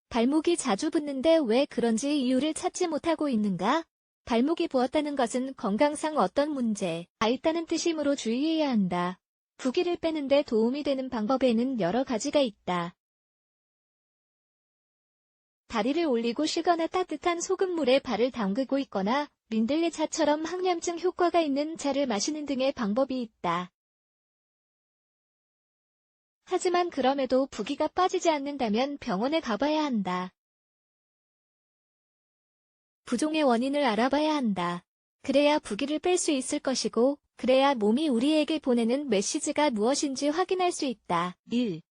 발목이 자주 붓는데 왜 그런지 이유를 찾지 못하고 있는가? 발목이 부었다는 것은 건강상 어떤 문제가 있다는 뜻이므로 주의해야 한다. 부기를 빼는데 도움이 되는 방법에는 여러 가지가 있다. 다리를 올리고 쉬거나 따뜻한 소금물에 발을 담그고 있거나 민들레차처럼 항염증 효과가 있는 차를 마시는 등의 방법이 있다. 하지만 그럼에도 부기가 빠지지 않는다면 병원에 가봐야 한다. 부종의 원인을 알아봐야 한다. 그래야 부기를 뺄 수 있을 것이고, 그래야 몸이 우리에게 보내는 메시지가 무엇인지 확인할 수 있다. 1.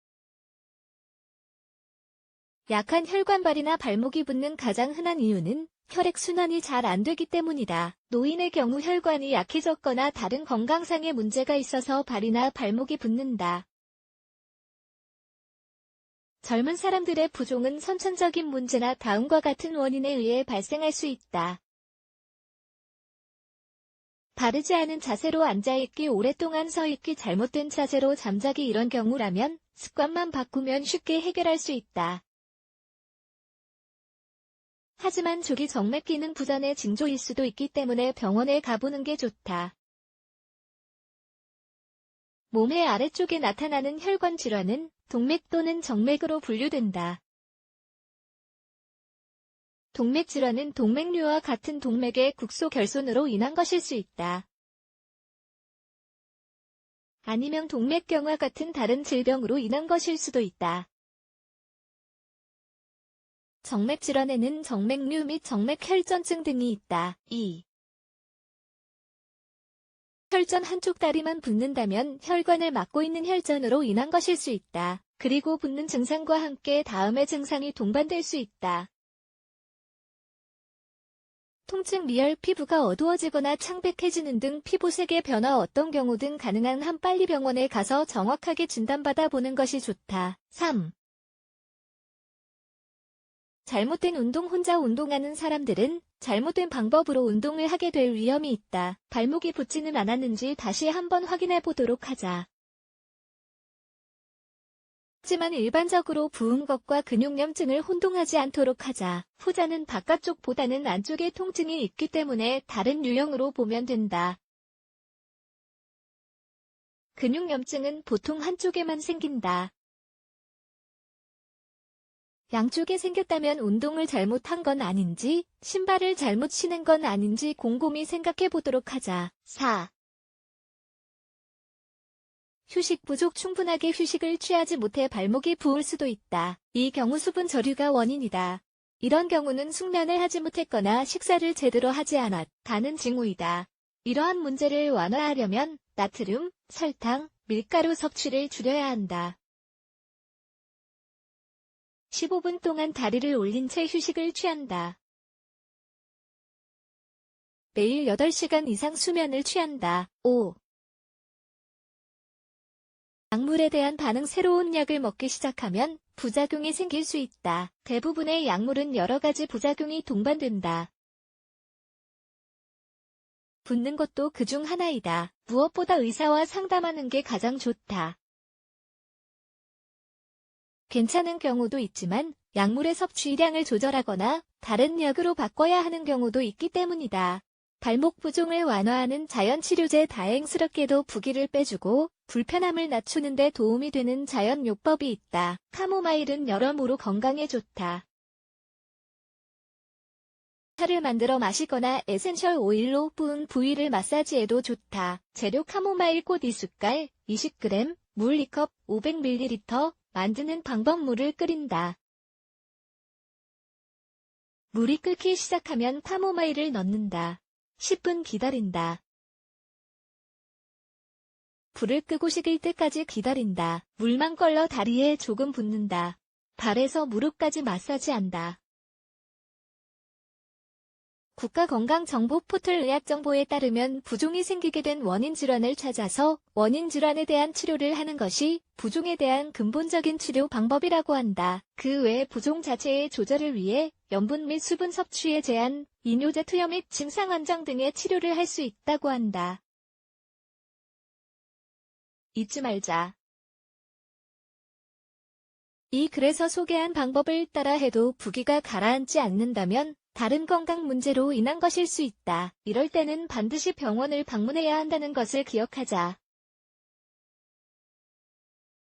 약한 혈관발이나 발목이 붓는 가장 흔한 이유는 혈액순환이 잘 안 되기 때문이다. 노인의 경우 혈관이 약해졌거나 다른 건강상의 문제가 있어서 발이나 발목이 붓는다. 젊은 사람들의 부종은 선천적인 문제나 다음과 같은 원인에 의해 발생할 수 있다. 바르지 않은 자세로 앉아있기, 오랫동안 서있기, 잘못된 자세로 잠자기, 이런 경우라면 습관만 바꾸면 쉽게 해결할 수 있다. 하지만 조기 정맥 기능 부전의 징조일 수도 있기 때문에 병원에 가보는 게 좋다. 몸의 아래쪽에 나타나는 혈관 질환은 동맥 또는 정맥으로 분류된다. 동맥 질환은 동맥류와 같은 동맥의 국소 결손으로 인한 것일 수 있다. 아니면 동맥경화 같은 다른 질병으로 인한 것일 수도 있다. 정맥 질환에는 정맥류 및 정맥혈전증 등이 있다. 2. 혈전 한쪽 다리만 붓는다면 혈관을 막고 있는 혈전으로 인한 것일 수 있다. 그리고 붓는 증상과 함께 다음의 증상이 동반될 수 있다. 통증, 리얼, 피부가 어두워지거나 창백해지는 등 피부색의 변화, 어떤 경우든 가능한 한 빨리 병원에 가서 정확하게 진단받아 보는 것이 좋다. 3. 잘못된 운동. 혼자 운동하는 사람들은 잘못된 방법으로 운동을 하게 될 위험이 있다. 발목이 붓지는 않았는지 다시 한번 확인해 보도록 하자. 하지만 일반적으로 부은 것과 근육염증을 혼동하지 않도록 하자. 후자는 바깥쪽보다는 안쪽에 통증이 있기 때문에 다른 유형으로 보면 된다. 근육염증은 보통 한쪽에만 생긴다. 양쪽에 생겼다면 운동을 잘못한 건 아닌지, 신발을 잘못 신은 건 아닌지 곰곰이 생각해 보도록 하자. 4. 휴식 부족. 충분하게 휴식을 취하지 못해 발목이 부을 수도 있다. 이 경우 수분 저류가 원인이다. 이런 경우는 숙면을 하지 못했거나 식사를 제대로 하지 않았다는 징후이다. 이러한 문제를 완화하려면 나트륨, 설탕, 밀가루 섭취를 줄여야 한다. 15분 동안 다리를 올린 채 휴식을 취한다. 매일 8시간 이상 수면을 취한다. 5. 약물에 대한 반응. 새로운 약을 먹기 시작하면 부작용이 생길 수 있다. 대부분의 약물은 여러 가지 부작용이 동반된다. 붓는 것도 그중 하나이다. 무엇보다 의사와 상담하는 게 가장 좋다. 괜찮은 경우도 있지만 약물의 섭취량을 조절하거나 다른 약으로 바꿔야 하는 경우도 있기 때문이다. 발목 부종을 완화하는 자연치료제. 다행스럽게도 부기를 빼주고 불편함을 낮추는 데 도움이 되는 자연요법이 있다. 카모마일은 여러모로 건강에 좋다. 차를 만들어 마시거나 에센셜 오일로 부은 부위를 마사지해도 좋다. 재료. 카모마일 꽃 2숟갈, 20g, 물 2컵, 500ml. 만드는 방법. 물을 끓인다. 물이 끓기 시작하면 카모마일을 넣는다. 10분 기다린다. 불을 끄고 식을 때까지 기다린다. 물만 껄러 다리에 조금 붓는다. 발에서 무릎까지 마사지한다. 국가건강정보 포털 의학정보에 따르면 부종이 생기게 된 원인 질환을 찾아서 원인 질환에 대한 치료를 하는 것이 부종에 대한 근본적인 치료 방법이라고 한다. 그 외에 부종 자체의 조절을 위해 염분 및 수분 섭취에 제한, 이뇨제 투여 및 침상 안정 등의 치료를 할 수 있다고 한다. 잊지 말자. 이 글에서 소개한 방법을 따라 해도 부기가 가라앉지 않는다면 다른 건강 문제로 인한 것일 수 있다. 이럴 때는 반드시 병원을 방문해야 한다는 것을 기억하자.